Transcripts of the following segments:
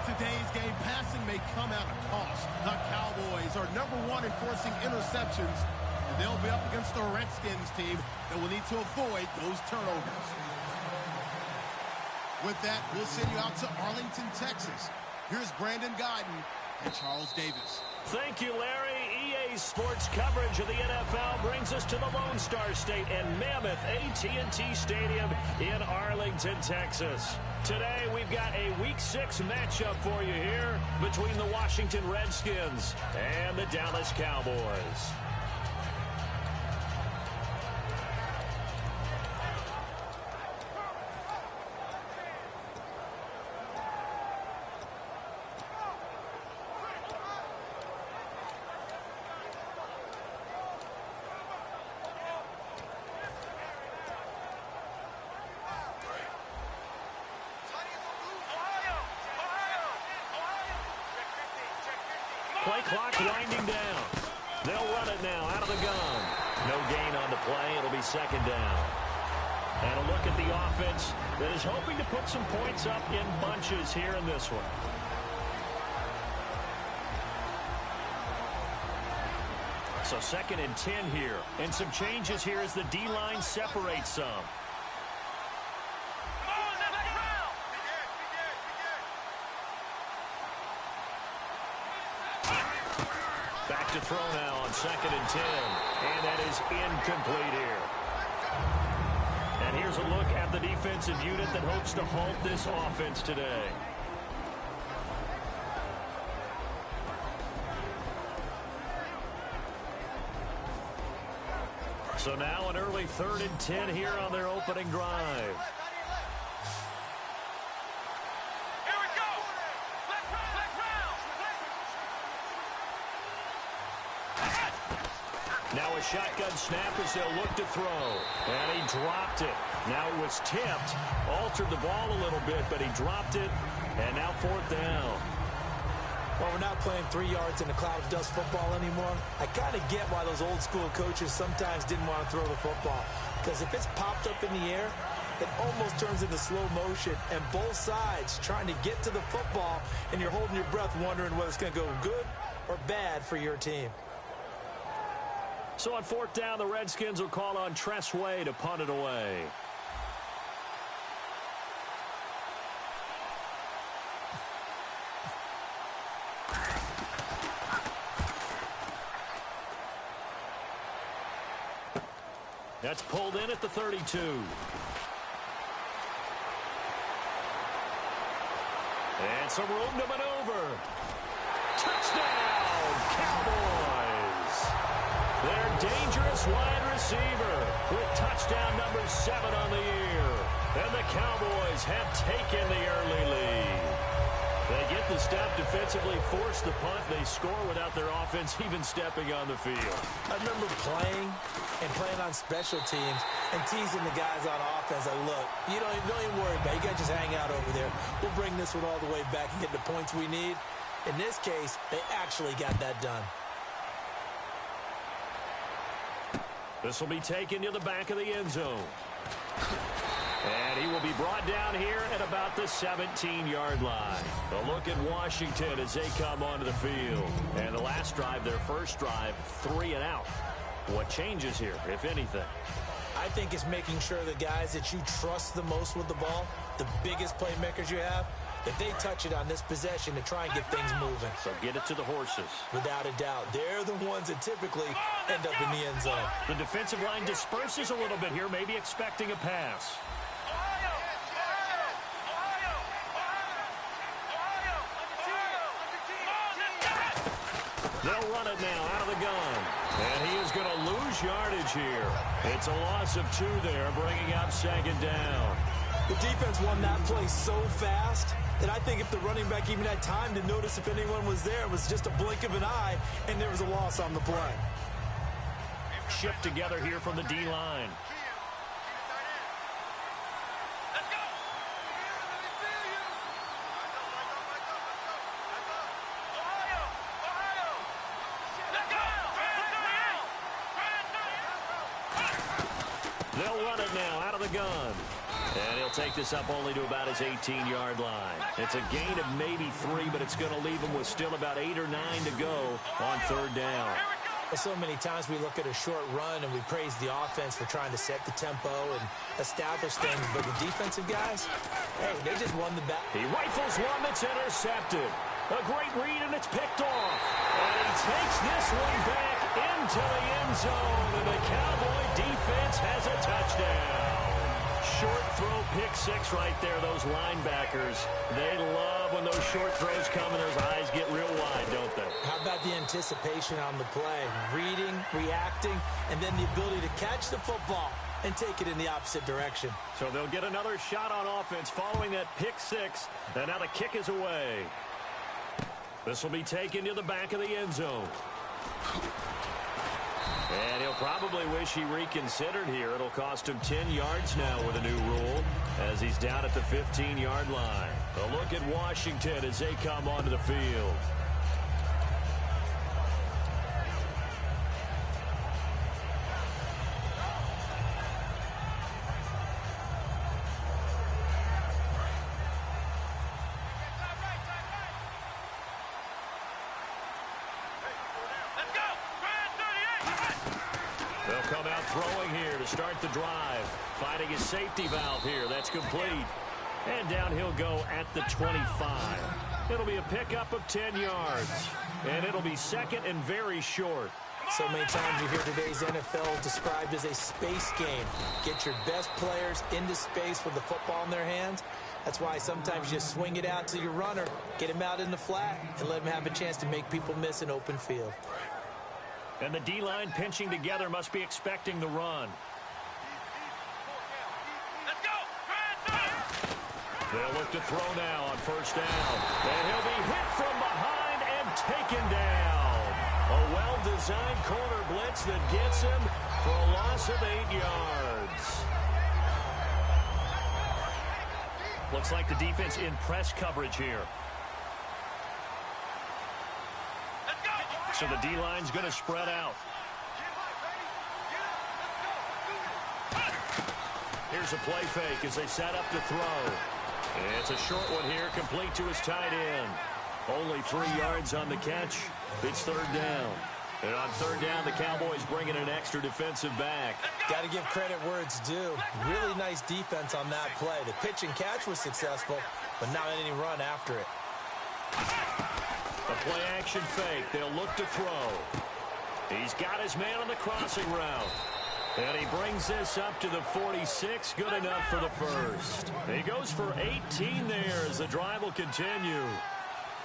today's game, passing may come at a cost. The Cowboys are #1 in forcing interceptions, and they'll be up against the Redskins team that will need to avoid those turnovers. With that, we'll send you out to Arlington, Texas. Here's Brandon Guyton and Charles Davis. Thank you, Larry. EA Sports coverage of the NFL brings us to the Lone Star State and Mammoth AT&T Stadium in Arlington, Texas. Today, we've got a Week 6 matchup for you here between the Washington Redskins and the Dallas Cowboys. Play clock winding down. They'll run it now out of the gun. No gain on the play. It'll be second down. And a look at the offense that is hoping to put some points up in bunches here in this one. So 2nd and 10 here. And some changes here as the D-line separates some. Back to throw now on 2nd and 10. And that is incomplete here. And here's a look at the defensive unit that hopes to halt this offense today. So now an early 3rd and 10 here on their opening drive. Now a shotgun snap as they'll look to throw. And he dropped it. Now it was tipped. Altered the ball a little bit, but he dropped it. And now 4th down. Well, we're not playing 3 yards in a cloud of dust football anymore. I kind of get why those old school coaches sometimes didn't want to throw the football. Because if it's popped up in the air, it almost turns into slow motion. And both sides trying to get to the football, and you're holding your breath wondering whether it's going to go good or bad for your team. So on 4th down, the Redskins will call on Febrezey to punt it away. That's pulled in at the 32. And some room to maneuver. Touchdown, Cowboys! Their dangerous wide receiver with touchdown number 7 on the year. And the Cowboys have taken the early lead. They get the stop defensively, force the punt. They score without their offense even stepping on the field. I remember playing on special teams and teasing the guys on offense. Like, look, you don't even worry about it. You got to just hang out over there. We'll bring this one all the way back and get the points we need. In this case, they actually got that done. This will be taken to the back of the end zone. And he will be brought down here at about the 17-yard line. A look at Washington as they come onto the field. And the last drive, their first drive, 3 and out. What changes here, if anything? I think it's making sure the guys that you trust the most with the ball, the biggest playmakers you have, that they touch it on this possession to try and get things moving. So get it to the horses. Without a doubt. They're the ones that typically end up in the end zone. The defensive line disperses a little bit here, maybe expecting a pass. They'll run it now out of the gun. And he is going to lose yardage here. It's a loss of 2 there, bringing up 2nd down. The defense won that play so fast that I think if the running back even had time to notice if anyone was there, it was just a blink of an eye, and there was a loss on the play. Shift together here from the D-line. They'll run it now out of the gun. And he'll They'll take this up only to about his 18-yard line. It's a gain of maybe 3, but it's going to leave him with still about 8 or 9 to go on third down. So many times we look at a short run and we praise the offense for trying to set the tempo and establish things, but the defensive guys, hey, they just won the battle. He rifles one that's intercepted. A great read, and it's picked off. And he takes this one back into the end zone, and the Cowboy defense has a touchdown. Short throw, pick six right there. Those linebackers, they love when those short throws come and those eyes get real wide, don't they? How about the anticipation on the play? Reading, reacting, and then the ability to catch the football and take it in the opposite direction. So they'll get another shot on offense following that pick six, and now the kick is away. This will be taken to the back of the end zone. And he'll probably wish he reconsidered here. It'll cost him 10 yards now with a new rule as he's down at the 15-yard line. A look at Washington as they come onto the field. They'll come out throwing here to start the drive. Finding his safety valve here. That's complete. And down he'll go at the 25. It'll be a pickup of 10 yards. And it'll be second and very short. So many times you hear today's NFL described as a space game. Get your best players into space with the football in their hands. That's why sometimes you just swing it out to your runner, get him out in the flat, and let him have a chance to make people miss an open field. And the D-line pinching together must be expecting the run. Let's go! They'll look to throw now on first down. And he'll be hit from behind and taken down. A well-designed corner blitz that gets him for a loss of 8 yards. Looks like the defense in press coverage here. So the D-line's going to spread out. Here's a play fake as they set up to throw. It's a short one here, complete to his tight end. Only 3 yards on the catch. It's third down. And on third down, the Cowboys bring in an extra defensive back. Got to give credit where it's due. Really nice defense on that play. The pitch and catch was successful, but not any run after it. A play-action fake. They'll look to throw. He's got his man on the crossing route. And he brings this up to the 46. Good enough for the first. He goes for 18 there as the drive will continue.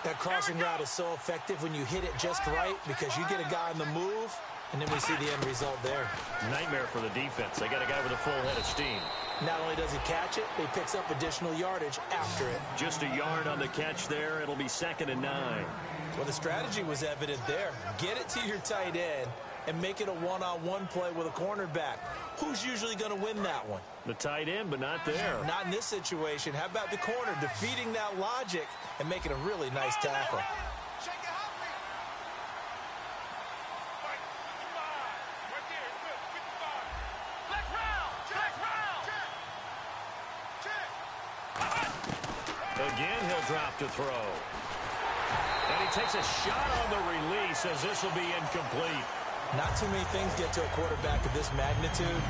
That crossing route is so effective when you hit it just right because you get a guy on the move, and then we see the end result there. Nightmare for the defense. They got a guy with a full head of steam. Not only does he catch it, but he picks up additional yardage after it. Just a yard on the catch there. It'll be 2nd and 9. Well, the strategy was evident there. Get it to your tight end and make it a one-on-one play with a cornerback. Who's usually going to win that one? The tight end, but not there. Not in this situation. How about the corner defeating that logic and making a really nice tackle? Again, he'll drop to throw. And he takes a shot on the release as this will be incomplete. Not too many things get to a quarterback of this magnitude,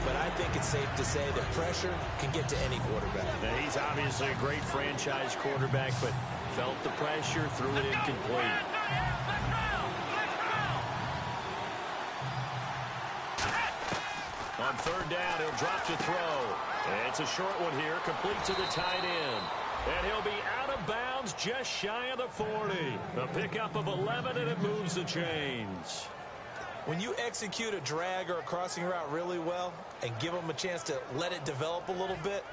but I think it's safe to say that pressure can get to any quarterback. Now, he's obviously a great franchise quarterback, but felt the pressure, threw it incomplete. On third down, he'll drop to throw. And it's a short one here, complete to the tight end. And he'll be out of bounds just shy of the 40. A pickup of 11, and it moves the chains. When you execute a drag or a crossing route really well and give them a chance to let it develop a little bit,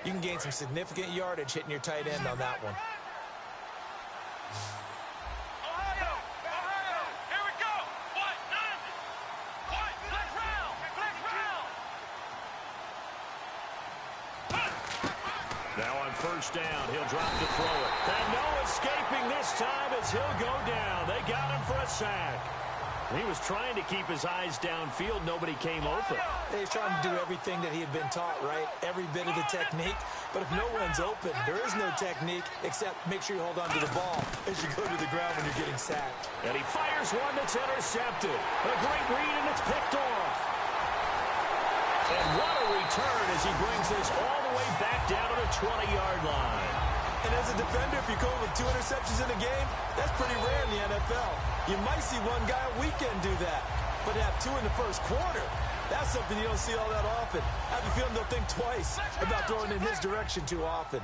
you can gain some significant yardage hitting your tight end on that one. Here we go. What? None. What? Flex round. Now on first down, he'll drop to throw it. And no escaping this time as he'll go down. They got him for a sack. He was trying to keep his eyes downfield. Nobody came open. He's trying to do everything that he had been taught, right? Every bit of the technique. But if no one's open, there is no technique except make sure you hold on to the ball as you go to the ground when you're getting sacked. And he fires one that's intercepted. A great read, and it's picked off. And what a return as he brings this all the way back down to the 20-yard line. And as a defender, if you go with 2 interceptions in a game, that's pretty rare in the NFL. You might see one guy a weekend do that, but to have 2 in the first quarter, that's something you don't see all that often. I have a feeling they'll think twice about throwing in his direction too often.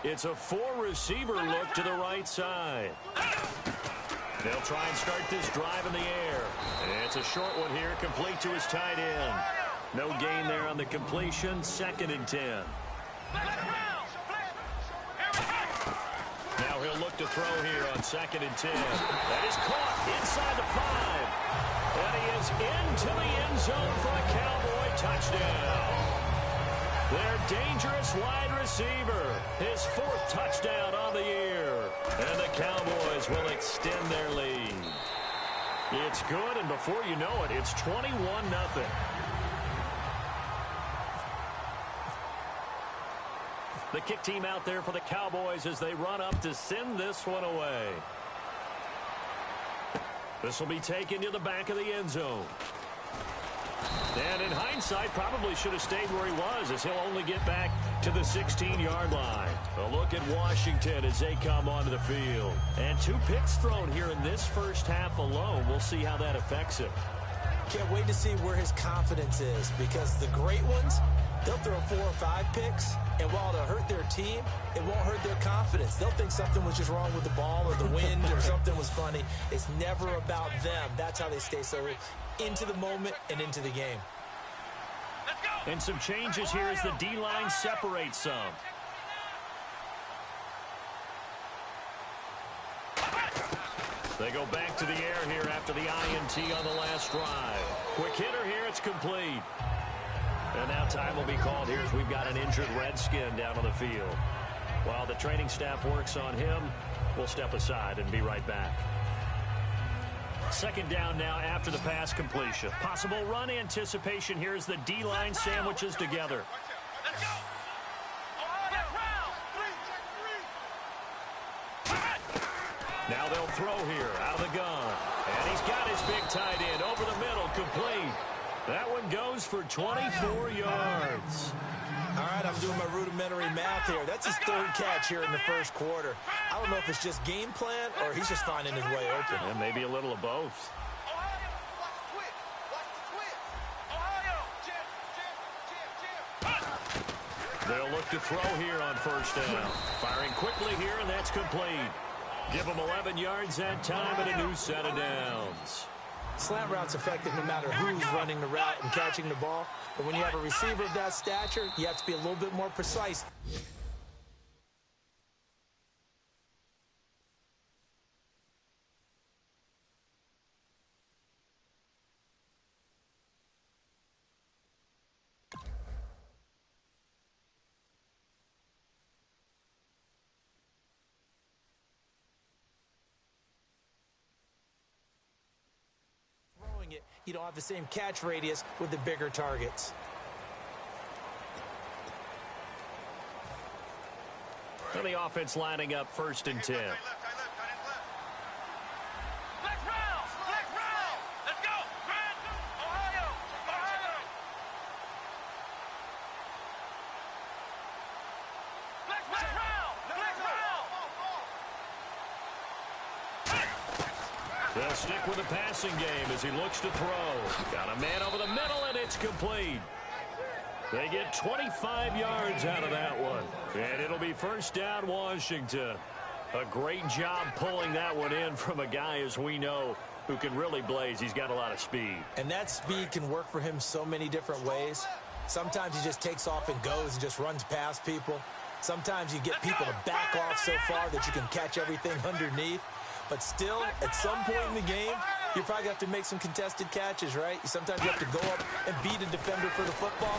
It's a 4-receiver look to the right side. They'll try and start this drive in the air. It's a short one here, complete to his tight end. No gain there on the completion, 2nd and 10. Now he'll look to throw here on 2nd and 10. That is caught inside the 5. And he is into the end zone for a Cowboy touchdown. Their dangerous wide receiver, his 4th touchdown on the year. And the Cowboys will extend their lead. It's good, and before you know it, it's 21-0. The kick team out there for the Cowboys as they run up to send this one away. This will be taken to the back of the end zone. And in hindsight, probably should have stayed where he was, as he'll only get back to the 16-yard line. A look at Washington as they come onto the field. And 2 picks thrown here in this first half alone. We'll see how that affects him. Can't wait to see where his confidence is, because the great ones, they'll throw 4 or 5 picks, and while it'll hurt their team, it won't hurt their confidence. They'll think something was just wrong with the ball or the wind or something was funny. It's never about them. That's how they stay so into the moment and into the game. And some changes here as the D-line separates some. They go back to the air here after the INT on the last drive. Quick hitter here, it's complete. And now time will be called here as we've got an injured Redskin down on the field. While the training staff works on him, we'll step aside and be right back. 2nd down now after the pass completion. Possible run anticipation here as the D-line sandwiches together. Let's go. Now they'll throw here out of the gun. And he's got his big tight end over the middle, complete. That one goes for 24 yards. All right, I'm doing my rudimentary math here. That's his 3rd catch here in the first quarter. I don't know if it's just game plan or he's just finding his way open. And maybe a little of both. They'll look to throw here on 1st down. Firing quickly here, and that's complete. Give them 11 yards that time and a new set of downs. Slant route's effective no matter who's running the route and catching the ball. But when you have a receiver of that stature, you have to be a little bit more precise. You don't have the same catch radius with the bigger targets. And the offense lining up 1st and 10. Let's go. Ohio. They'll stick with the passing game as he looks to throw. Got a man over the middle, and it's complete. They get 25 yards out of that one. And it'll be 1st down, Washington. A great job pulling that one in from a guy, as we know, who can really blaze. He's got a lot of speed. And that speed can work for him so many different ways. Sometimes he just takes off and goes and just runs past people. Sometimes you get people to back off so far that you can catch everything underneath. But still, at some point in the game, you probably have to make some contested catches, right? Sometimes you have to go up and beat a defender for the football.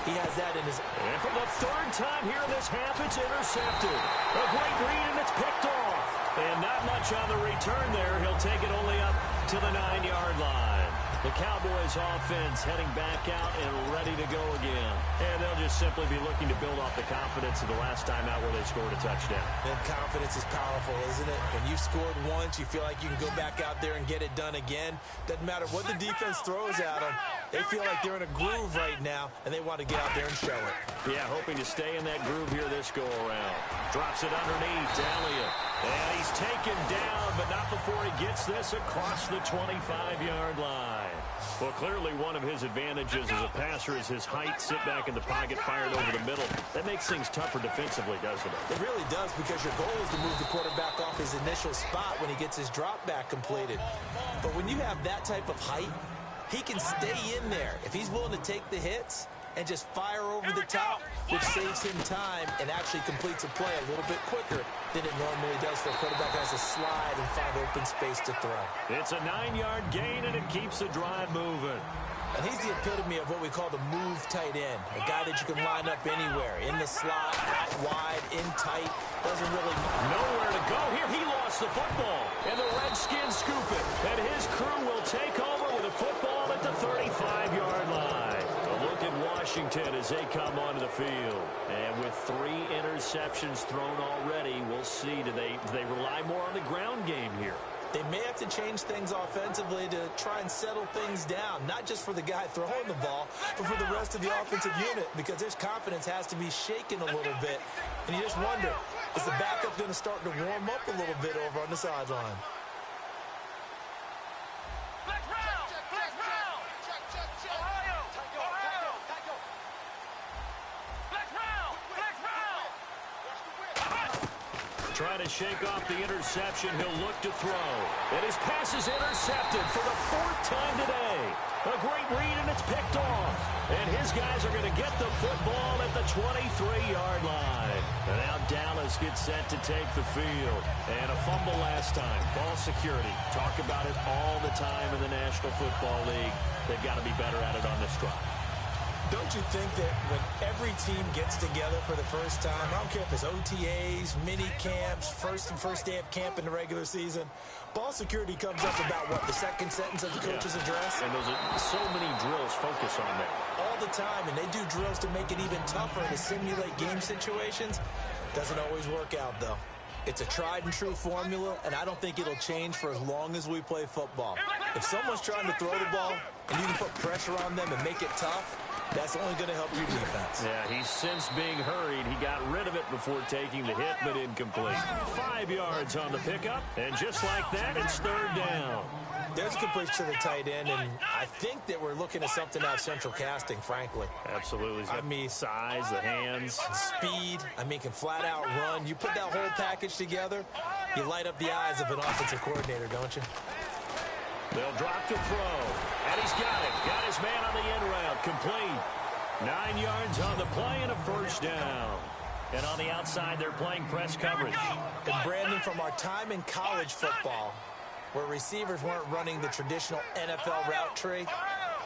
He has that in his... And for the 3rd time here in this half, it's intercepted. A great read, and it's picked off. And not much on the return there. He'll take it only up to the 9-yard line. The Cowboys offense heading back out and ready to go again. And they'll just simply be looking to build off the confidence of the last time out where they scored a touchdown. And confidence is powerful, isn't it? When you've scored once, you feel like you can go back out there and get it done again. Doesn't matter what the defense throws at them. They feel like they're in a groove right now, and they want to get out there and show it. Yeah, hoping to stay in that groove here this go-around. Drops it underneath to Elliott. And he's taken down, but not before he gets this across the 25-yard line. Well, clearly one of his advantages as a passer is his height. Sit back in the pocket, fired over the middle. That makes things tougher defensively, doesn't it? It really does, because your goal is to move the quarterback off his initial spot when he gets his drop back completed. But when you have that type of height, he can stay in there. If he's willing to take the hits and just fire over the top, which saves him time and actually completes a play a little bit quicker than it normally does for a quarterback who has to slide and find open space to throw. It's a 9-yard gain, and it keeps the drive moving. And he's the epitome of what we call the move tight end, a guy that you can line up anywhere, in the slot, out wide, in tight, doesn't really nowhere to go here. He lost the football, and the Redskins scoop it, and his crew will take over with a football at the 35-yard line. A look at Washington as they come onto the field, and with 3 interceptions thrown already, we'll see, do they rely more on the ground game here? They may have to change things offensively to try and settle things down, not just for the guy throwing the ball, but for the rest of the offensive unit, because his confidence has to be shaken a little bit. And you just wonder, is the backup going to start to warm up a little bit over on the sideline? Trying to shake off the interception. He'll look to throw. And his pass is intercepted for the 4th time today. A great read, and it's picked off. And his guys are going to get the football at the 23-yard line. And now Dallas gets set to take the field. And a fumble last time. Ball security. Talk about it all the time in the National Football League. They've got to be better at it on this drive. Don't you think that when every team gets together for the first time, I don't care if it's OTAs, mini camps, first day of camp in the regular season, ball security comes up about, what, the second sentence of the coach's address? And those are so many drills focus on that. All the time, and they do drills to make it even tougher to simulate game situations. Doesn't always work out, though. It's a tried-and-true formula, and I don't think it'll change for as long as we play football. If someone's trying to throw the ball, and you can put pressure on them and make it tough, that's only going to help your defense. Yeah, he's since being hurried. He got rid of it before taking the hit, but incomplete. 5 yards on the pickup, and just like that, it's 3rd down. There's completion to the tight end, and I think that we're looking at something out of central casting, frankly. Absolutely. I mean, size, the hands. Speed. I mean, can flat out run. You put that whole package together, you light up the eyes of an offensive coordinator, don't you? They'll drop to throw. And he's got it. Got his man on the end route. Complete. 9 yards on the play and a 1st down. And on the outside, they're playing press coverage. And Brandon, from our time in college football, where receivers weren't running the traditional NFL route tree,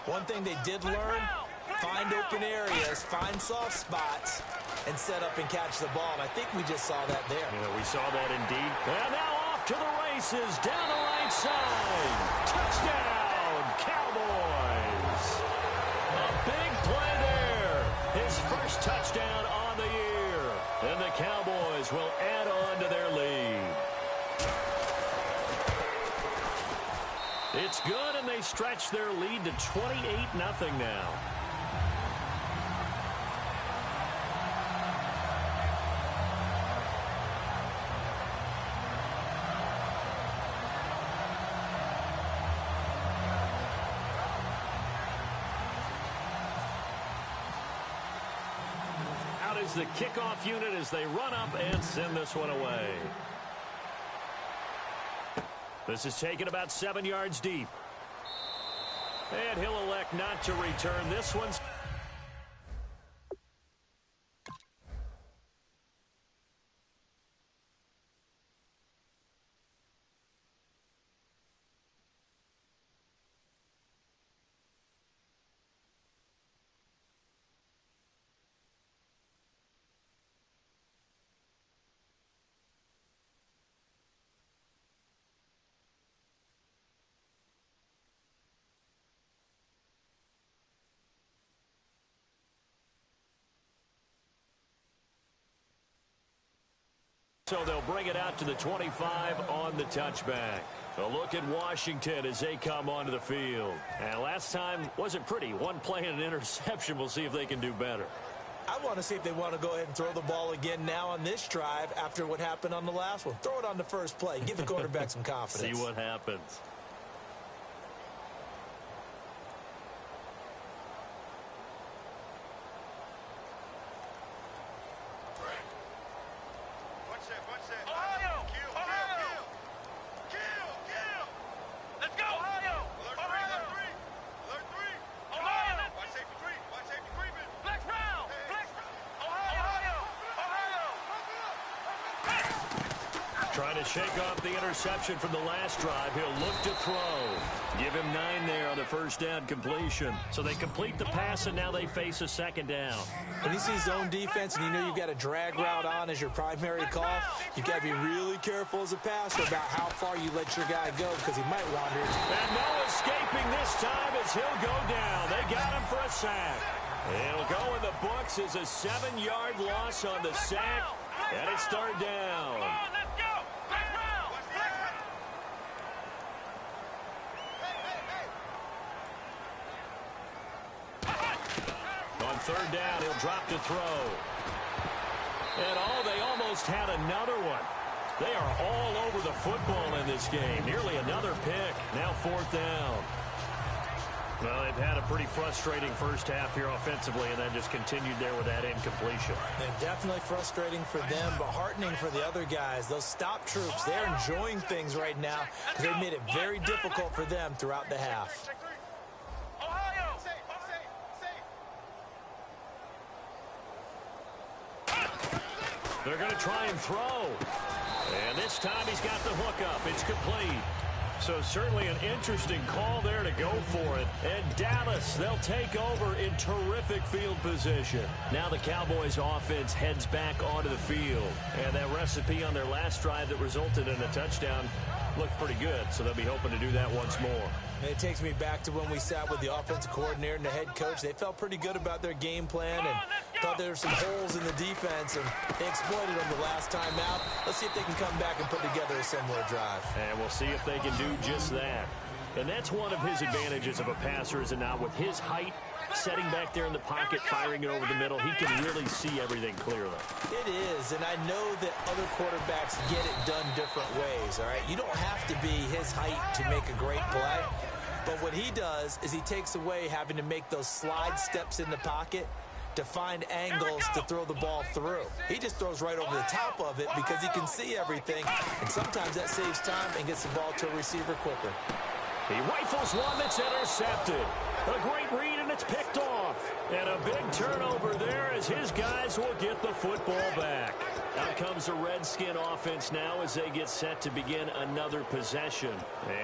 one thing they did learn, find open areas, find soft spots, and set up and catch the ball. And I think we just saw that there. Yeah, we saw that indeed. And now off to the races, down the right side. Touchdown, Cowboys. A big play there. His first touchdown on the year. And the Cowboys will add on to their lead. It's good, and they stretch their lead to 28-0 now. Out is the kickoff unit as they run up and send this one away. This is taken about 7 yards deep. And he'll elect not to return this one. So they'll bring it out to the 25 on the touchback. A look at Washington as they come onto the field. And last time wasn't pretty. One play and an interception. We'll see if they can do better. I want to see if they want to go ahead and throw the ball again now on this drive after what happened on the last one. Throw it on the first play. Give the quarterback some confidence. See what happens. Trying to shake off the interception from the last drive. He'll look to throw. Give him 9 there on the first down completion. So they complete the pass, and now they face a second down. When you see zone defense and you know you've got a drag route on as your primary call, you've got to be really careful as a passer about how far you let your guy go because he might wander. And no escaping this time as he'll go down. They got him for a sack. It'll go in the books as a 7-yard loss on the sack, and it's third down. On third down, he'll drop to throw. And they almost had another one. They are all over the football in this game. Nearly another pick. Now fourth down. Well, they've had a pretty frustrating first half here offensively, and then just continued there with that incompletion. And definitely frustrating for them, but heartening for the other guys. Those stop troops, they're enjoying things right now because they made it very difficult for them throughout the half. They're going to try and throw. And this time he's got the hook up. It's complete. So certainly an interesting call there to go for it. And Dallas, they'll take over in terrific field position. Now the Cowboys offense heads back onto the field. And that recipe on their last drive that resulted in a touchdown looked pretty good. So they'll be hoping to do that once more. And it takes me back to when we sat with the offensive coordinator and the head coach. They felt pretty good about their game plan and thought there were some holes in the defense, and they exploited them the last time out. Let's see if they can come back and put together a similar drive. And we'll see if they can do just that. And that's one of his advantages of a passer, is it not? With his height, setting back there in the pocket, firing it over the middle, he can really see everything clearly. It is, and I know that other quarterbacks get it done different ways, all right? You don't have to be his height to make a great play, but what he does is he takes away having to make those slide steps in the pocket to find angles to throw the ball through. He just throws right over the top of it because he can see everything, and sometimes that saves time and gets the ball to a receiver quicker. He rifles one that's intercepted. A great read, and it's picked off. And a big turnover there as his guys will get the football back. Out comes the Redskin offense now as they get set to begin another possession.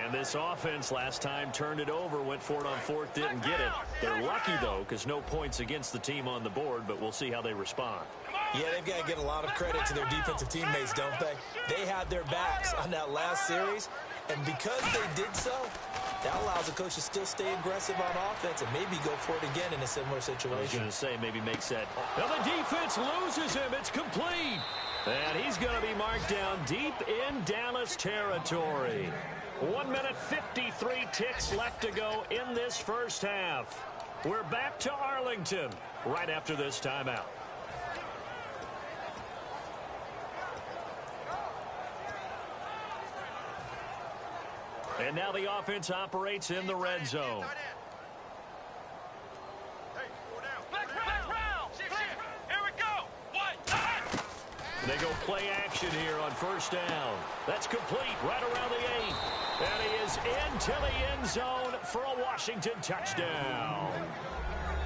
And this offense last time turned it over, went for it on fourth, didn't get it. They're lucky, though, because no points against the team on the board, but we'll see how they respond. Yeah, they've got to give a lot of credit to their defensive teammates, don't they? They had their backs on that last series, and because they did so, that allows the coach to still stay aggressive on offense and maybe go for it again in a similar situation. I was going to say, maybe makes that. Now the defense loses him. It's complete. And he's going to be marked down deep in Dallas territory. 1 minute 53 ticks left to go in this first half. We're back to Arlington right after this timeout. And now the offense operates in the red zone. They go play action here on first down. That's complete right around the 8. And he is into the end zone for a Washington touchdown.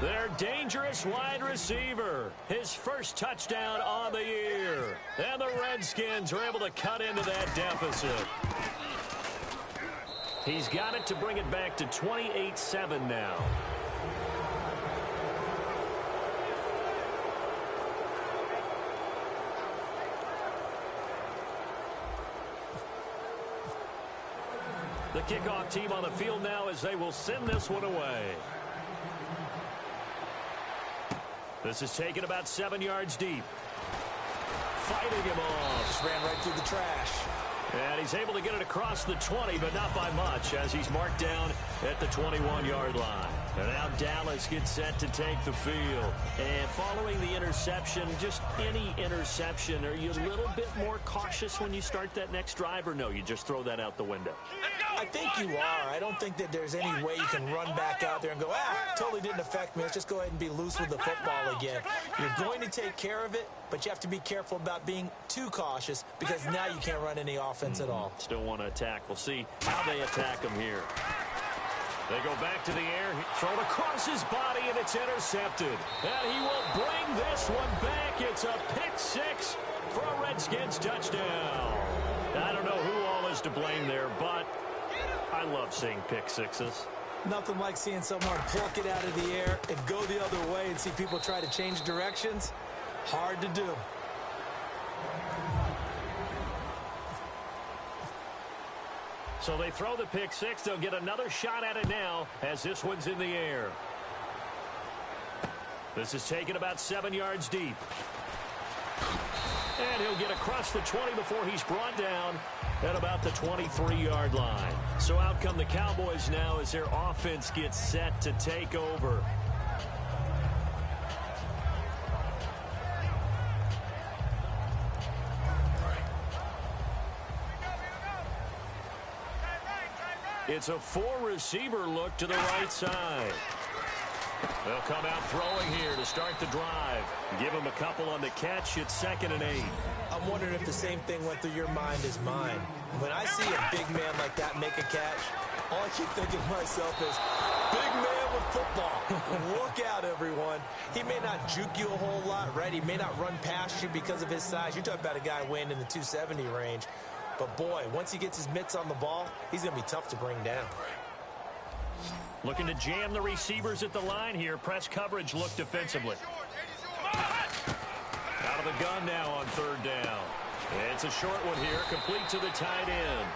Their dangerous wide receiver, his first touchdown on the year. And the Redskins are able to cut into that deficit. He's got it to bring it back to 28-7 now. The kickoff team on the field now as they will send this one away. This is taken about 7 yards deep. fighting him off. Just ran right through the trash. And he's able to get it across the 20, but not by much, as he's marked down at the 21-yard line. And now Dallas gets set to take the field. And following the interception, just any interception, are you a little bit more cautious when you start that next drive, or no, you just throw that out the window? I think you are. I don't think that there's any way you can run back out there and go, totally didn't affect me. Let's just go ahead and be loose with the football again. You're going to take care of it, but you have to be careful about being too cautious because now you can't run any offense at all. Still want to attack. We'll see how they attack him here. They go back to the air, thrown across his body, and it's intercepted. And he will bring this one back. It's a pick six for a Redskins touchdown. I don't know who all is to blame there, but I love seeing pick sixes. Nothing like seeing someone pluck it out of the air and go the other way and see people try to change directions. Hard to do. So they throw the pick six. They'll get another shot at it now as this one's in the air. This is taken about 7 yards deep. And he'll get across the 20 before he's brought down at about the 23-yard line. So out come the Cowboys now as their offense gets set to take over. It's a four-receiver look to the right side. They'll come out throwing here to start the drive. Give him a couple on the catch. It's 2nd and 8. I'm wondering if the same thing went through your mind as mine. When I see a big man like that make a catch, all I keep thinking to myself is, big man with football. Look out, everyone. He may not juke you a whole lot, right? He may not run past you because of his size. You're talking about a guy weighing in the 270 range. But, boy, once he gets his mitts on the ball, he's going to be tough to bring down. Looking to jam the receivers at the line here. Press coverage look defensively. Out of the gun now on 3rd down. It's a short one here, complete to the tight end.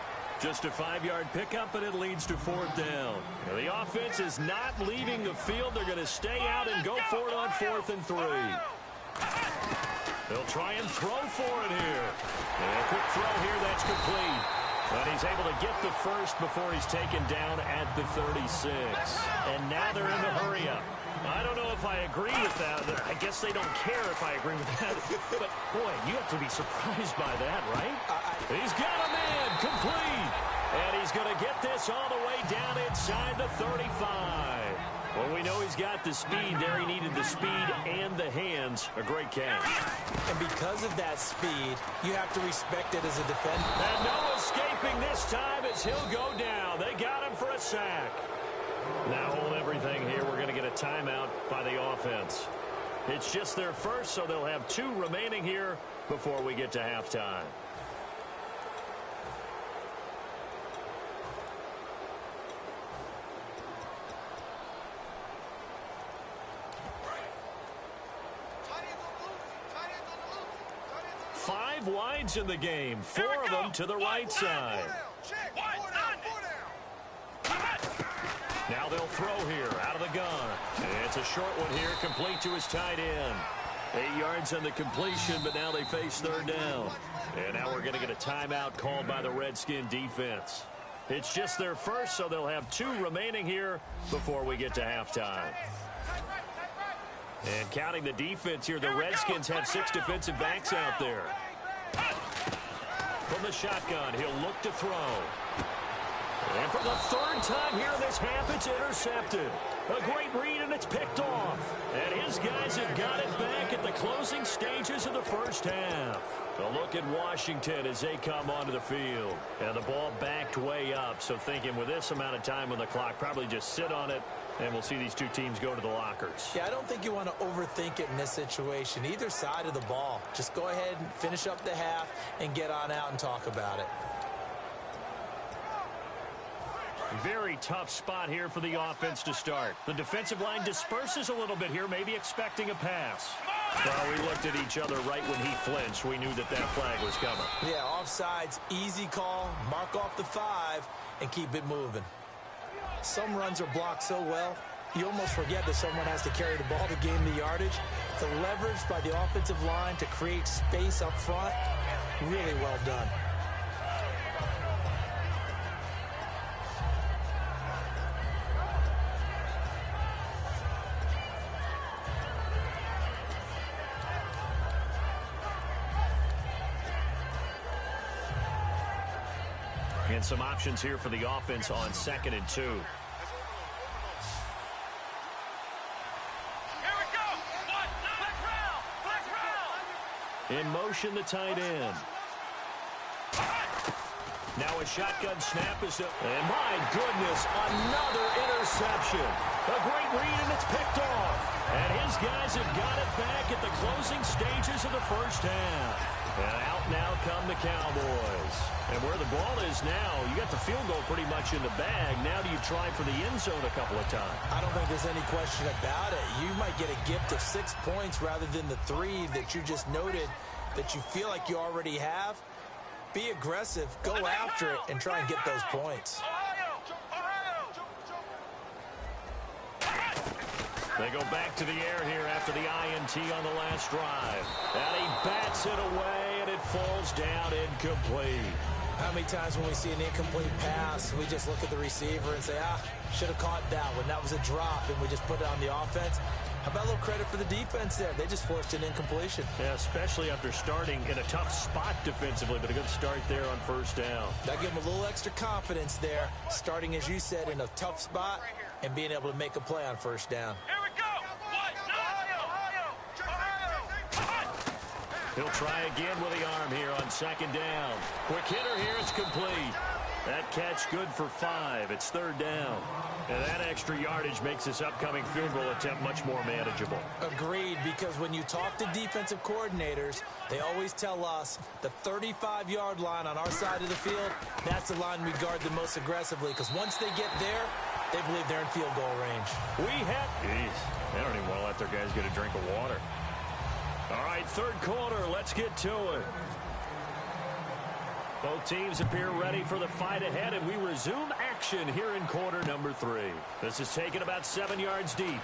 Just a 5-yard pickup, and it leads to 4th down. Now, the offense is not leaving the field. They're going to stay out and go for it on 4th and 3. They'll try and throw for it here. And a quick throw here, that's complete. But he's able to get the first before he's taken down at the 36. And now they're in the hurry-up. I don't know if I agree with that. I guess they don't care if I agree with that. But, boy, you have to be surprised by that, right? He's got a man complete. And he's going to get this all the way down inside the 35. Well, we know he's got the speed there. He needed the speed and the hands. A great catch. And because of that speed, you have to respect it as a defender. And no escaping this time as he'll go down. They got him for a sack. Now hold everything here. We're going to get a timeout by the offense. It's just their first, so they'll have 2 remaining here before we get to halftime. Five wides in the game, 4 of them to the right side. Now they'll throw here out of the gun. It's a short one here, complete to his tight end. 8 yards on the completion, but now they face 3rd down. And now we're going to get a timeout called by the Redskin defense. It's just their first, so they'll have 2 remaining here before we get to halftime. And counting the defense here, the Redskins have 6 defensive backs out there. From the shotgun, he'll look to throw. And for the 3rd time here in this half, it's intercepted. A great read, and it's picked off. And his guys have got it back at the closing stages of the first half. A look at Washington as they come onto the field. And the ball backed way up, so thinking with this amount of time on the clock, probably just sit on it, and we'll see these 2 teams go to the lockers. Yeah, I don't think you want to overthink it in this situation. Either side of the ball. Just go ahead and finish up the half and get on out and talk about it. Very tough spot here for the offense to start. The defensive line disperses a little bit here, maybe expecting a pass. Well, we looked at each other right when he flinched. We knew that flag was coming. Yeah, offsides, easy call, mark off the 5, and keep it moving. Some runs are blocked so well, You almost forget that someone has to carry the ball to gain the yardage. The leverage by the offensive line to create space up front, really well done. And some options here for the offense on 2nd and 2. Here we go. What? Flex round. In motion, the tight end. Now a shotgun snap is up. And my goodness, another interception. A great read, and it's picked off. And his guys have got it back at the closing stages of the first half. And out now come the Cowboys. And where the ball is now, you got the field goal pretty much in the bag. Now do you try for the end zone a couple of times? I don't think there's any question about it. You might get a gift of 6 points rather than the 3 that you just noted that you feel like you already have. Be aggressive, go after it, and try and get those points. They go back to the air here after the INT on the last drive. And he bats it away, and it falls down incomplete. How many times when we see an incomplete pass, we just look at the receiver and say, should have caught that one. That was a drop, and we just put it on the offense. How about a little credit for the defense there? They just forced an incompletion. Yeah, especially after starting in a tough spot defensively, but a good start there on first down. That gave them a little extra confidence there, starting, as you said, in a tough spot and being able to make a play on first down. Here we go. He'll try again with the arm here on 2nd down. Quick hitter here, it's complete. That catch good for 5. It's 3rd down. And that extra yardage makes this upcoming field goal attempt much more manageable. Agreed, because when you talk to defensive coordinators, they always tell us the 35-yard line on our side of the field, that's the line we guard the most aggressively, because once they get there, they believe they're in field goal range. Jeez, they don't even want to let their guys get a drink of water. All right, 3rd quarter, let's get to it. Both teams appear ready for the fight ahead, and we resume action here in quarter number 3. This is taken about 7 yards deep.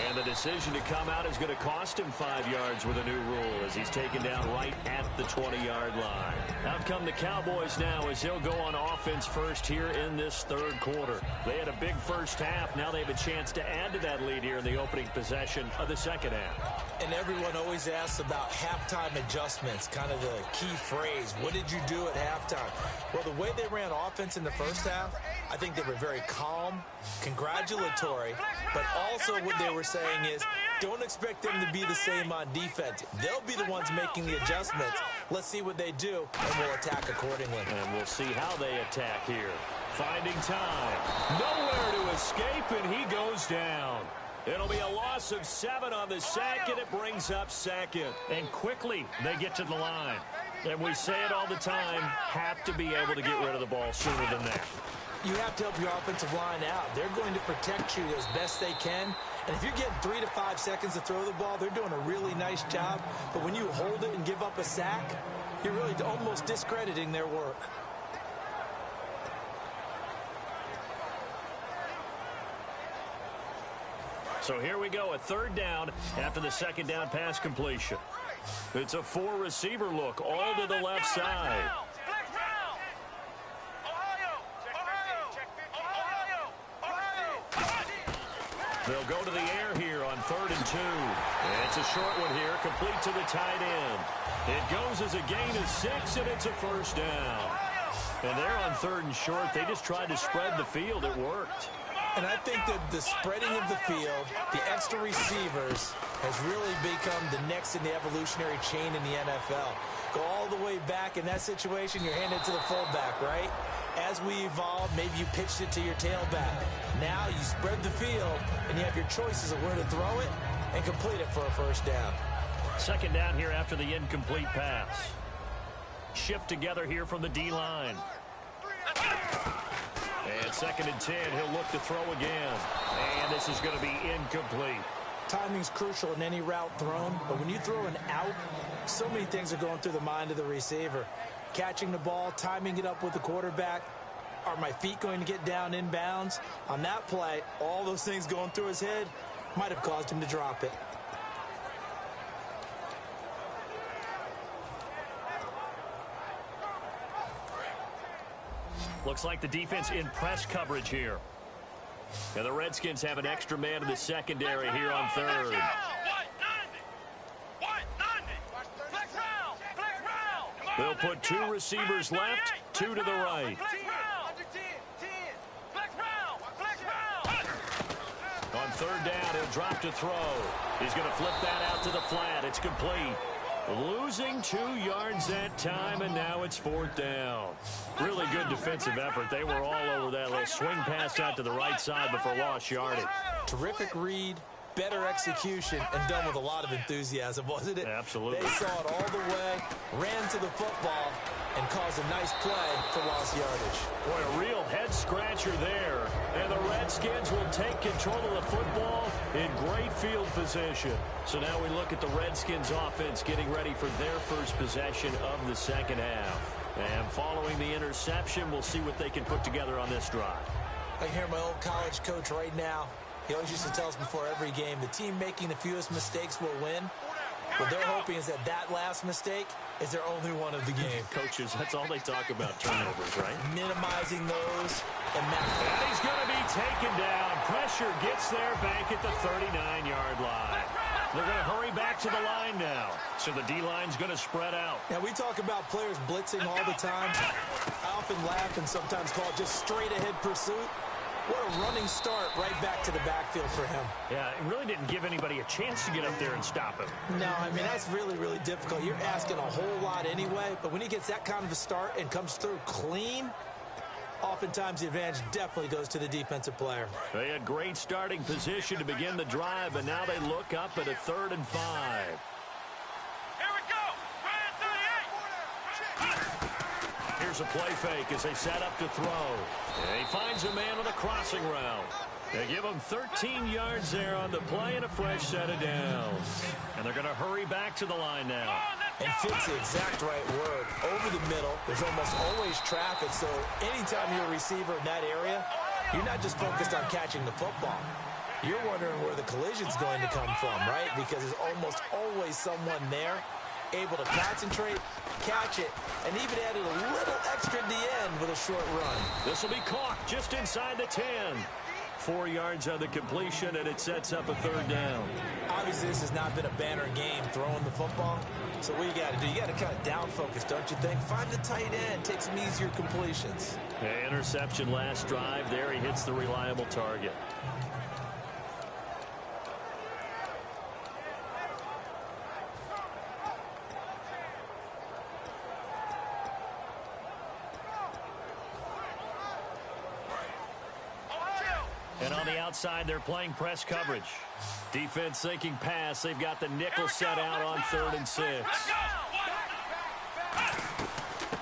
And the decision to come out is going to cost him 5 yards with a new rule as he's taken down right at the 20-yard line. Out come the Cowboys now as they'll go on offense first here in this 3rd quarter. They had a big first half. Now they have a chance to add to that lead here in the opening possession of the 2nd half. And everyone always asks about halftime adjustments, kind of the key phrase. What did you do at halftime? Well, the way they ran offense in the first half, I think they were very calm, congratulatory, but also what they were saying is don't expect them to be the same on defense. They'll be the ones making the adjustments. Let's see what they do, and we'll attack accordingly. And we'll see how they attack here. Finding time. Nowhere to escape, and he goes down. It'll be a loss of 7 on the sack, and it brings up 2nd. And quickly, they get to the line. And we say it all the time, have to be able to get rid of the ball sooner than that. You have to help your offensive line out. They're going to protect you as best they can. And if you're getting 3 to 5 seconds to throw the ball, they're doing a really nice job. But when you hold it and give up a sack, you're really almost discrediting their work. So here we go, a 3rd down after the 2nd down pass completion. It's a 4-receiver look, all to the left side. They'll go to the air here on 3rd and 2. And it's a short one here, complete to the tight end. It goes as a gain of 6, and it's a 1st down. And they're on 3rd and short. They just tried to spread the field. It worked. And I think that the spreading of the field, the extra receivers, has really become the next in the evolutionary chain in the NFL. Go all the way back in that situation, you're handed to the fullback, right? As we evolve, maybe you pitched it to your tailback. Now you spread the field, and you have your choices of where to throw it and complete it for a 1st down. 2nd down here after the incomplete pass. Shift together here from the D-line. And 2nd and 10, he'll look to throw again. And this is going to be incomplete. Timing's crucial in any route thrown, but when you throw an out, so many things are going through the mind of the receiver. Catching the ball, timing it up with the quarterback, Are my feet going to get down inbounds? On that play, all those things going through his head might have caused him to drop it. Looks like the defense in press coverage here. And the Redskins have an extra man in the secondary here on third. They'll put 2 receivers left, 2 to the right. On third down, he'll drop to throw. He's going to flip that out to the flat. It's complete. Losing 2 yards that time, and now it's 4th down. Really good defensive effort. They were all over that little swing pass out to the right side before lost yardage. Terrific read, better execution, and done with a lot of enthusiasm, wasn't it? Absolutely. They saw it all the way, ran to the football, and caused a nice play for lost yardage. Boy, a real head-scratcher there. And the Redskins will take control of the football in great field position. So now we look at the Redskins offense getting ready for their first possession of the second half. And following the interception, we'll see what they can put together on this drive. I hear my old college coach right now. He always used to tell us before every game, the team making the fewest mistakes will win. What they're hoping is that that last mistake is their only one of the game. Coaches, that's all they talk about, turnovers, right? Minimizing those and And he's going to be taken down. Pressure gets there back at the 39-yard line. They're going to hurry back to the line now. So the D-line's going to spread out. Now, we talk about players blitzing all the time. I often laugh and sometimes call it just straight-ahead pursuit. What a running start right back to the backfield for him. Yeah, it really didn't give anybody a chance to get up there and stop him. No, I mean, that's really, really difficult. You're asking a whole lot anyway, but when he gets that kind of a start and comes through clean, oftentimes the advantage definitely goes to the defensive player. They had great starting position to begin the drive, and now they look up at a 3rd and 5. Here's a play fake as they set up to throw. And he finds a man on the crossing route. They give him 13 yards there on the play and a fresh set of downs. And they're going to hurry back to the line now. And fits the exact right word. Over the middle, there's almost always traffic, so anytime you're a receiver in that area, you're not just focused on catching the football. You're wondering where the collision's going to come from, right? Because there's almost always someone there able to concentrate, catch it, and even added a little extra at the end with a short run. This will be caught just inside the 10. 4 yards on the completion, and it sets up a 3rd down. Obviously, this has not been a banner game throwing the football. So what you got to do, you got to kind of down focus, don't you think? Find the tight end, take some easier completions. Yeah, interception last drive. There he hits the reliable target. And on the outside, they're playing press coverage. Defense thinking pass. They've got the nickel set out on 3rd and 6.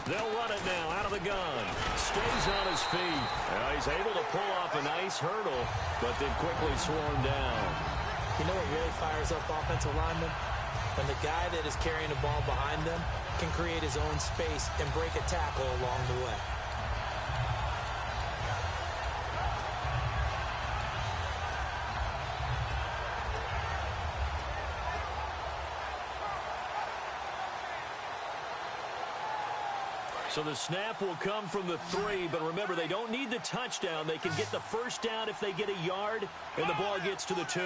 They'll run it now out of the gun. Stays on his feet. Now he's able to pull off a nice hurdle, but then quickly swarmed down. You know what really fires up offensive linemen? When the guy that is carrying the ball behind them can create his own space and break a tackle along the way. So the snap will come from the 3, but remember, they don't need the touchdown. They can get the first down if they get a yard, and the ball gets to the 2.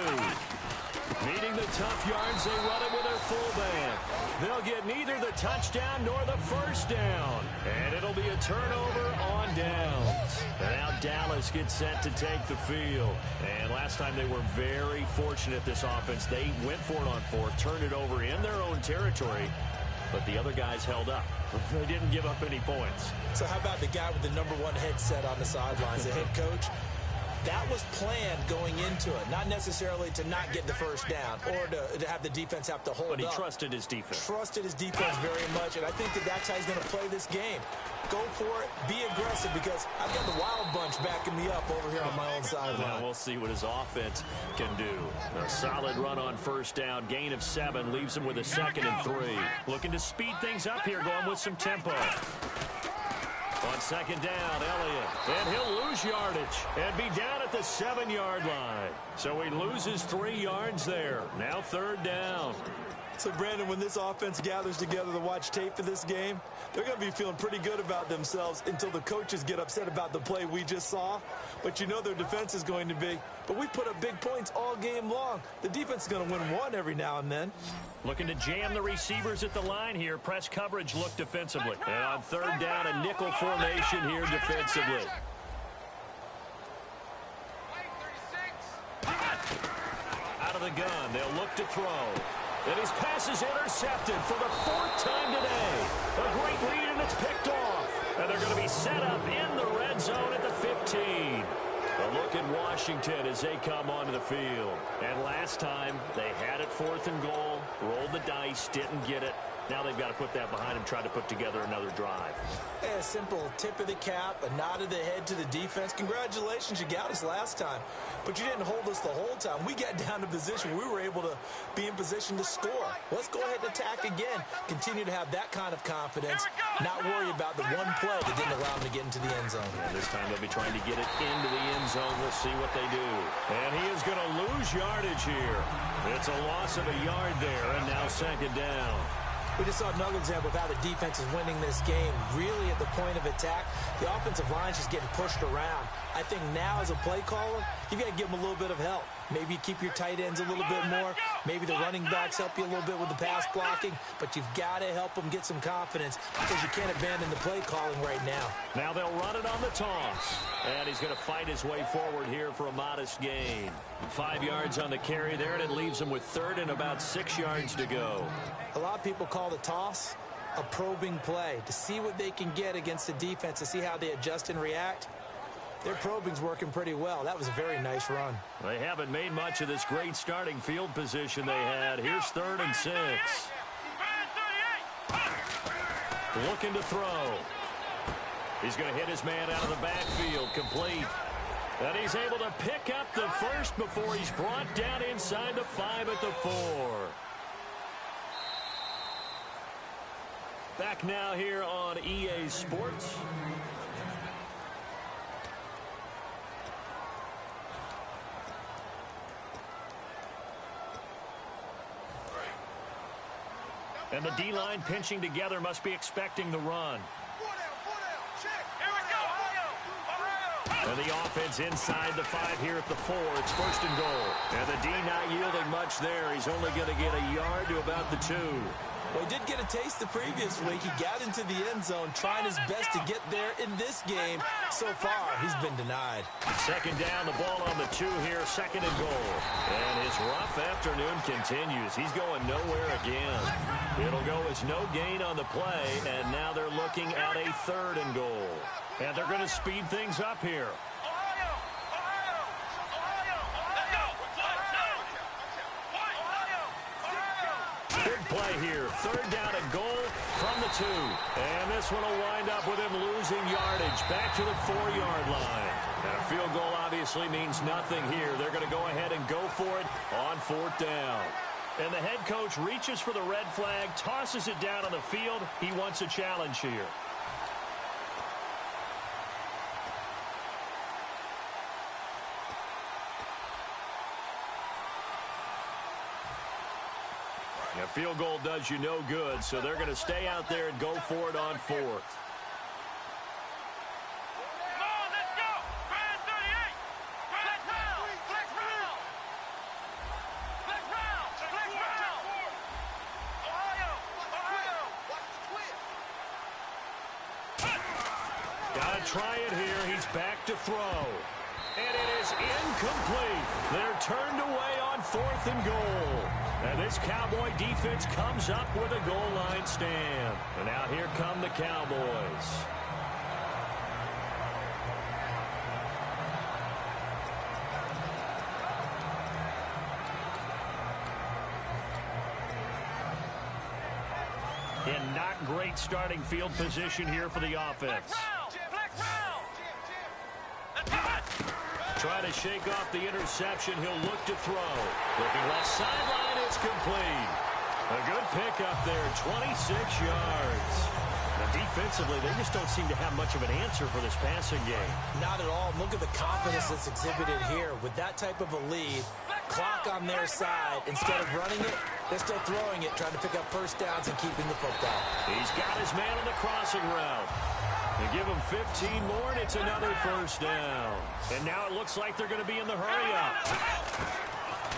Needing the tough yards, they run it with their fullback. They'll get neither the touchdown nor the first down, and it'll be a turnover on downs. And now Dallas gets set to take the field. And last time they were very fortunate, this offense. They went for it on 4, turned it over in their own territory, but the other guys held up. They didn't give up any points. So how about the guy with the #1 headset on the sidelines, the head coach? That was planned going into it, not necessarily to not get the first down or to have the defense have to hold up. But he trusted his defense. Trusted his defense very much, and I think that's how he's going to play this game. Go for it, be aggressive, because I've got the wild bunch backing me up over here on my own sideline. Now we'll see what his offense can do. A solid run on first down, gain of 7, leaves him with a 2nd and 3. Looking to speed things up here, going with some tempo. On second down, Elliott. And he'll lose yardage and be down at the 7-yard line. So he loses 3 yards there. Now third down. So, Brandon, when this offense gathers together to watch tape for this game, they're going to be feeling pretty good about themselves until the coaches get upset about the play we just saw. But you know their defense is going to be. But we put up big points all game long. The defense is going to win one every now and then. Looking to jam the receivers at the line here. Press coverage look defensively. And on third down, a nickel formation here defensively. Out of the gun, they'll look to throw. And his pass is intercepted for the 4th time today. A great lead, and it's picked off. And they're going to be set up in the red zone at the 15. A look at Washington as they come onto the field. And last time, they had it 4th and goal, rolled the dice, didn't get it. Now they've got to put that behind them, try to put together another drive. A simple tip of the cap, a nod of the head to the defense. Congratulations, you got us last time. But you didn't hold us the whole time. We got down to position. We were able to be in position to score. Let's go ahead and attack again. Continue to have that kind of confidence. Not worry about the one play that didn't allow them to get into the end zone. And this time they'll be trying to get it into the end zone. We'll see what they do. And he is going to lose yardage here. It's a loss of a yard there, and now second down. We just saw another example of how the defense is winning this game. Really at the point of attack, the offensive line is just getting pushed around. I think now as a play caller, you got to give them a little bit of help. Maybe keep your tight ends a little bit more. Maybe the running backs help you a little bit with the pass blocking. But you've got to help them get some confidence because you can't abandon the play calling right now. Now they'll run it on the toss. And he's going to fight his way forward here for a modest gain. 5 yards on the carry there, and it leaves him with third and about 6 yards to go. A lot of people call the toss a probing play to see what they can get against the defense, to see how they adjust and react. Their probing's working pretty well. That was a very nice run. They haven't made much of this great starting field position they had. Here's 3rd and 6. Looking to throw. He's going to hit his man out of the backfield, complete. And he's able to pick up the first before he's brought down inside the 5 at the 4. Back now here on EA Sports. And the D-line pinching together, must be expecting the run. And the offense inside the 5 here at the 4. It's 1st and goal. And the D not yielding much there. He's only going to get a yard to about the 2. Well, he did get a taste the previous week. He got into the end zone, trying his best to get there in this game. So far, he's been denied. Second down, the ball on the 2 here, 2nd and goal. And his rough afternoon continues. He's going nowhere again. It'll go as no gain on the play, and now they're looking at a 3rd and goal. And they're going to speed things up here. Big play here. 3rd down and goal from the 2. And this one will wind up with him losing yardage back to the 4-yard line. And a field goal obviously means nothing here. They're going to go ahead and go for it on 4th down. And the head coach reaches for the red flag, tosses it down on the field. He wants a challenge here. A field goal does you no good, so they're going to stay out there and go for it on 4th. Gotta try it here. He's back to throw. And it is incomplete. They're turned away on 4th and goal. And this Cowboy defense comes up with a goal line stand. And now here come the Cowboys. In not great starting field position here for the offense. Trying to shake off the interception. He'll look to throw. Looking left sideline. It's complete. A good pickup there. 26 yards. Defensively, they just don't seem to have much of an answer for this passing game. Not at all. Look at the confidence that's exhibited here. With that type of a lead, clock on their side, instead of running it, they're still throwing it, trying to pick up first downs and keeping the football. He's got his man on the crossing route. They give him 15 more, and it's another first down. And now it looks like they're going to be in the hurry-up.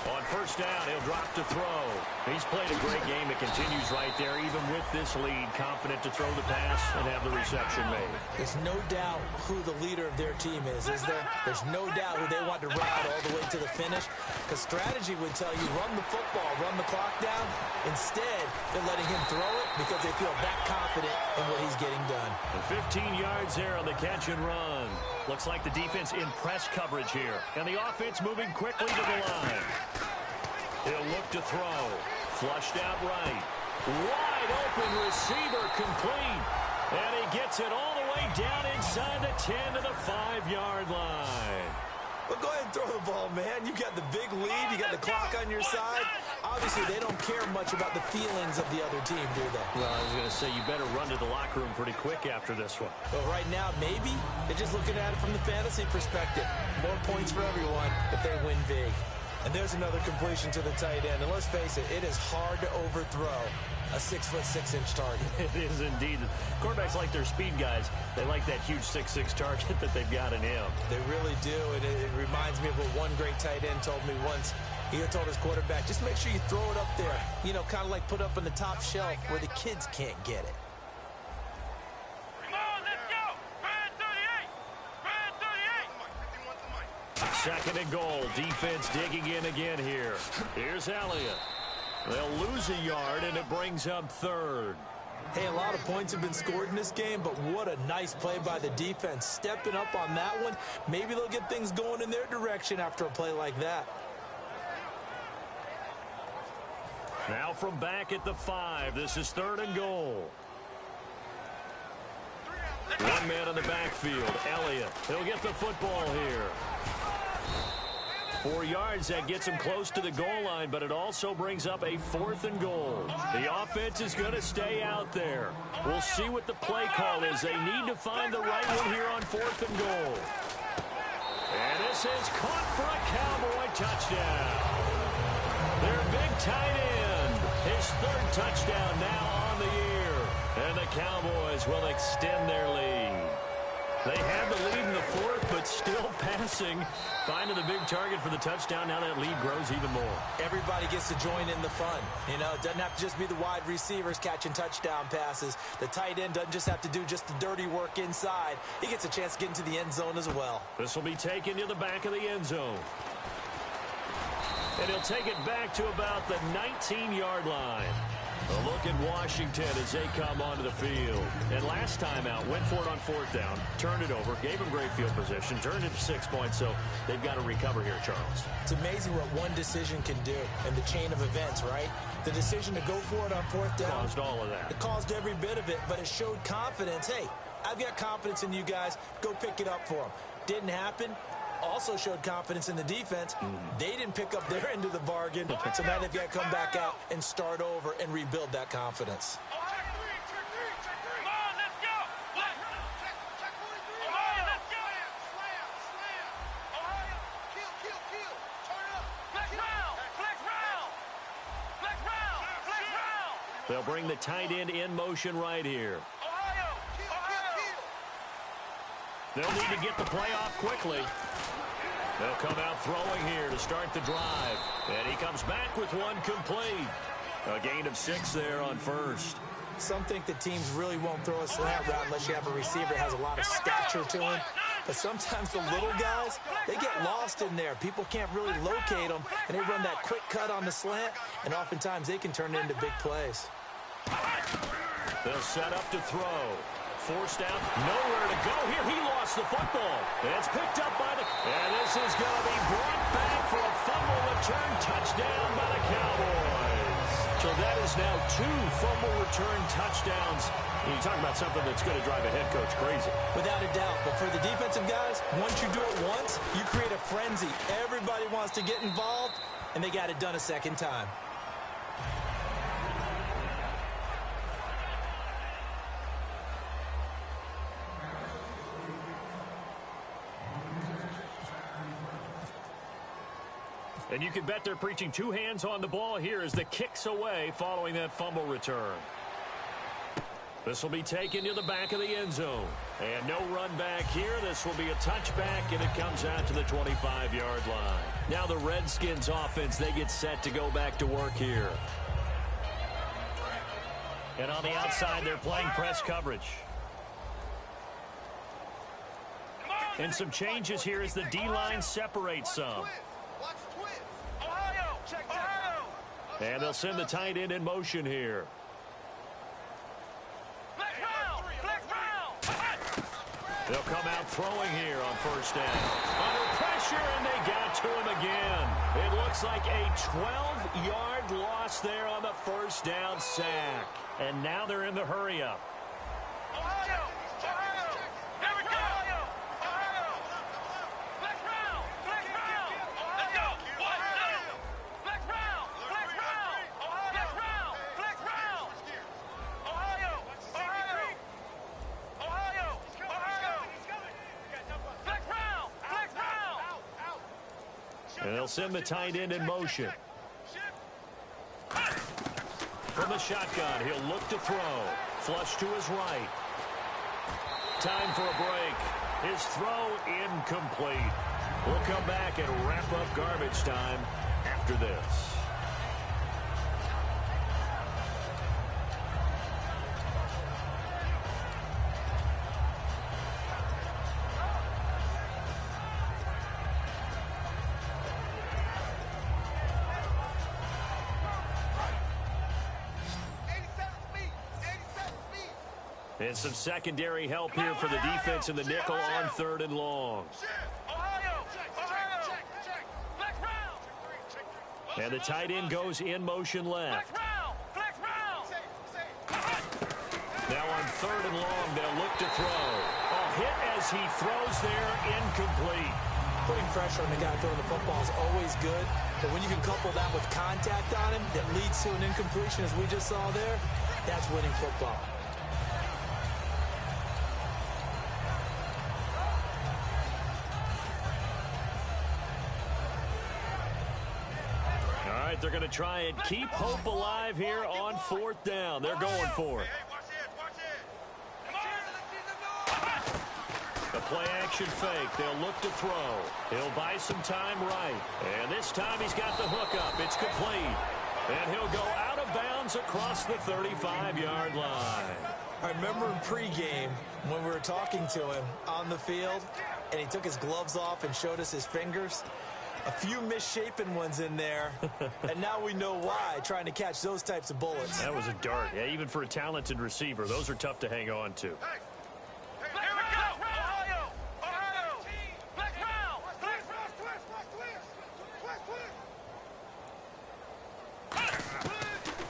On first down, he'll drop to throw. He's played a great game. It continues right there, even with this lead, confident to throw the pass and have the reception made. There's no doubt who the leader of their team is there? There's no doubt who they want to ride all the way to the finish, because strategy would tell you run the football, run the clock down. Instead, they're letting him throw it because they feel that confident in what he's getting done. And 15 yards there on the catch and run. Looks like the defense in press coverage here. And the offense moving quickly to the line. He'll look to throw. Flushed out right. Wide open receiver complete. And he gets it all the way down inside the 10 to the 5-yard line. Well, go ahead and throw the ball, man. You got the big lead. You got the clock on your side. Obviously, they don't care much about the feelings of the other team, do they? Well, I was going to say, you better run to the locker room pretty quick after this one. But right now, maybe they're just looking at it from the fantasy perspective. More points for everyone if they win big. And there's another completion to the tight end. And let's face it, it is hard to overthrow a 6'6" target. It is indeed. Quarterbacks like their speed guys. They like that huge 6'6" target that they've got in him. They really do. And it reminds me of what one great tight end told me once. He had told his quarterback, just make sure you throw it up there. You know, kind of like put up on the top shelf where the kids can't get it. Come on, let's go. Brad 38. Brad 38. Second and goal. Defense digging in again here. Here's Elliott. They'll lose a yard, and it brings up third. Hey, a lot of points have been scored in this game, but what a nice play by the defense. Stepping up on that one. Maybe they'll get things going in their direction after a play like that. Now from back at the 5. This is third and goal. One man in the backfield, Elliott. He'll get the football here. 4 yards, that gets him close to the goal line, but it also brings up a 4th and goal. The offense is going to stay out there. We'll see what the play call is. They need to find the right one here on 4th and goal. And this is caught for a Cowboy touchdown. Their big tight end, his 3rd touchdown now on the year. And the Cowboys will extend their lead. They had the lead in the 4th, but still passing. Finding the big target for the touchdown. Now that lead grows even more. Everybody gets to join in the fun. You know, it doesn't have to just be the wide receivers catching touchdown passes. The tight end doesn't just have to do just the dirty work inside. He gets a chance to get into the end zone as well. This will be taken to the back of the end zone. And he'll take it back to about the 19-yard line. A look at Washington as they come onto the field. And last time out, went for it on 4th down, turned it over, gave them great field position, turned it to 6 points, so they've got to recover here, Charles. It's amazing what one decision can do in the chain of events, right? The decision to go for it on 4th down. Caused all of that. It caused every bit of it, but it showed confidence. Hey, I've got confidence in you guys. Go pick it up for them. Didn't happen. Also showed confidence in the defense. They didn't pick up their end of the bargain, so now they've got to come back out and start over and rebuild that confidence. Come on, let's go. Ohio, let's go. Ohio, kill. Turn up. Flex round. They'll bring the tight end in motion right here. Ohio. They'll need to get the play off quickly. They'll come out throwing here to start the drive. And he comes back with one complete. A gain of 6 there on 1st. Some think that teams really won't throw a slant route unless you have a receiver that has a lot of stature to him. But sometimes the little guys, they get lost in there. People can't really locate them, and they run that quick cut on the slant, and oftentimes they can turn it into big plays. They'll set up to throw. Forced out, nowhere to go here. He lost the football. It's picked up by the... And this is going to be brought back for a fumble return touchdown by the Cowboys. So that is now 2 fumble return touchdowns. You talk about something that's going to drive a head coach crazy. Without a doubt. But for the defensive guys, once you do it once, you create a frenzy. Everybody wants to get involved, and they got it done a second time. And you can bet they're preaching two hands on the ball here as the kick's away following that fumble return. This will be taken to the back of the end zone. And no run back here. This will be a touchback, and it comes out to the 25-yard line. Now the Redskins offense, they get set to go back to work here. And on the outside, they're playing press coverage. And some changes here as the D-line separates some. And they'll send the tight end in motion here. They'll come out throwing here on first down. Under pressure, and they got to him again. It looks like a 12-yard loss there on the first down sack. And now they're in the hurry-up. And they'll send the tight end in motion. From the shotgun, he'll look to throw. Flush to his right. Time for a break. His throw incomplete. We'll come back and wrap up garbage time after this. And some secondary help here for the defense in the nickel on 3rd and long. And the tight end goes in motion left. Now on 3rd and long, they'll look to throw. A hit as he throws there, incomplete. Putting pressure on the guy throwing the football is always good, but when you can couple that with contact on him that leads to an incompletion, as we just saw there, that's winning football. They're going to try and keep hope alive here on 4th down. They're going for it. The play action fake. They'll look to throw. He'll buy some time right. And this time he's got the hook up. It's complete. And he'll go out of bounds across the 35-yard line. I remember in pregame when we were talking to him on the field, and he took his gloves off and showed us his fingers. A few misshapen ones in there, and now we know why, trying to catch those types of bullets. That was a dart. Yeah, even for a talented receiver, those are tough to hang on to. Here we go! Ohio! Ohio! Black round!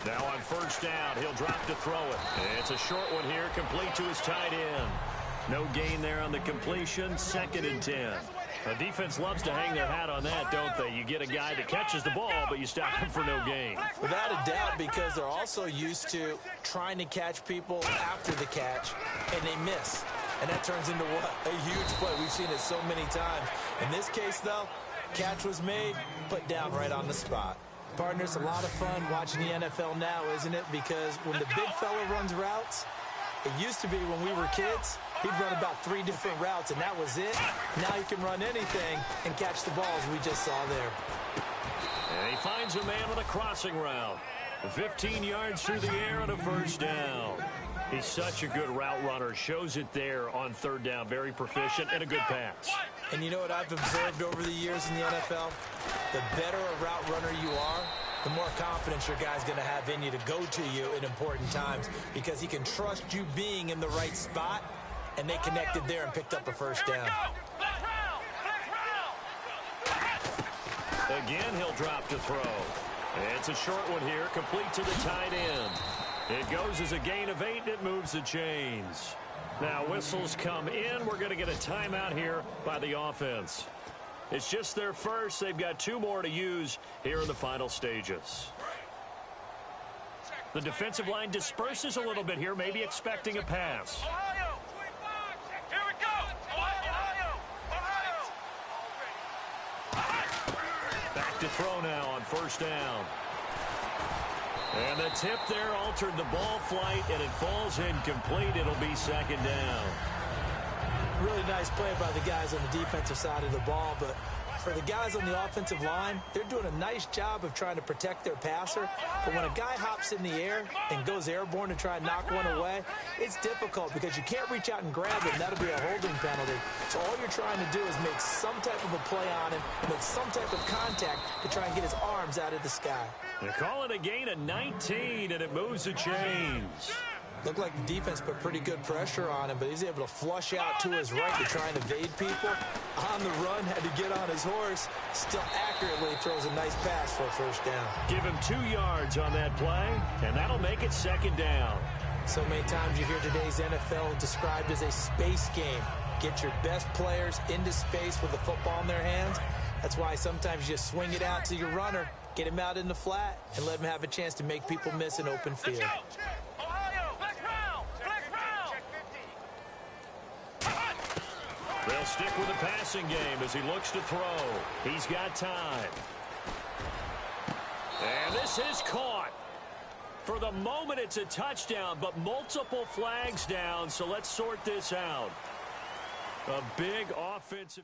Now on first down, he'll drop to throw it. And it's a short one here, complete to his tight end. No gain there on the completion, 2nd and 10. The defense loves to hang their hat on that, don't they? You get a guy that catches the ball, but you stop him for no gain. Without a doubt, because they're also used to trying to catch people after the catch, and they miss. And that turns into what? A huge play. We've seen it so many times. In this case, though, catch was made, put down right on the spot. Partners, a lot of fun watching the NFL now, isn't it? Because when the big fella runs routes, it used to be when we were kids, he'd run about 3 different routes, and that was it. Now he can run anything and catch the ball, as we just saw there. And he finds a man on a crossing route. 15 yards through the air on a first down. He's such a good route runner. Shows it there on 3rd down. Very proficient and a good pass. And you know what I've observed over the years in the NFL? The better a route runner you are, the more confidence your guy's going to have in you to go to you in important times, because he can trust you being in the right spot, and they connected there and picked up a first down. Again, he'll drop to throw. It's a short one here, complete to the tight end. It goes as a gain of 8, and it moves the chains. Now whistles come in. We're going to get a timeout here by the offense. It's just their first. They've got 2 more to use here in the final stages. The defensive line disperses a little bit here, maybe expecting a pass. Ohio! Here we go! Ohio! Back to throw now on first down. And the tip there altered the ball flight, and it falls incomplete. It'll be second down. Really nice play by the guys on the defensive side of the ball, but for the guys on the offensive line, they're doing a nice job of trying to protect their passer. But when a guy hops in the air and goes airborne to try and knock one away, it's difficult because you can't reach out and grab it, and that'll be a holding penalty. So all you're trying to do is make some type of a play on him, make some type of contact to try and get his arms out of the sky. They call it a gain of 19, and it moves the chains. Looked like the defense put pretty good pressure on him, but he's able to flush out to his right to try and evade people. On the run, had to get on his horse. Still accurately throws a nice pass for a first down. Give him 2 yards on that play, and that'll make it second down. So many times you hear today's NFL described as a space game. Get your best players into space with the football in their hands. That's why sometimes you just swing it out to your runner, get him out in the flat, and let him have a chance to make people miss an open field. They'll stick with the passing game as he looks to throw. He's got time. And this is caught. For the moment, it's a touchdown, but multiple flags down, so let's sort this out. A big offensive...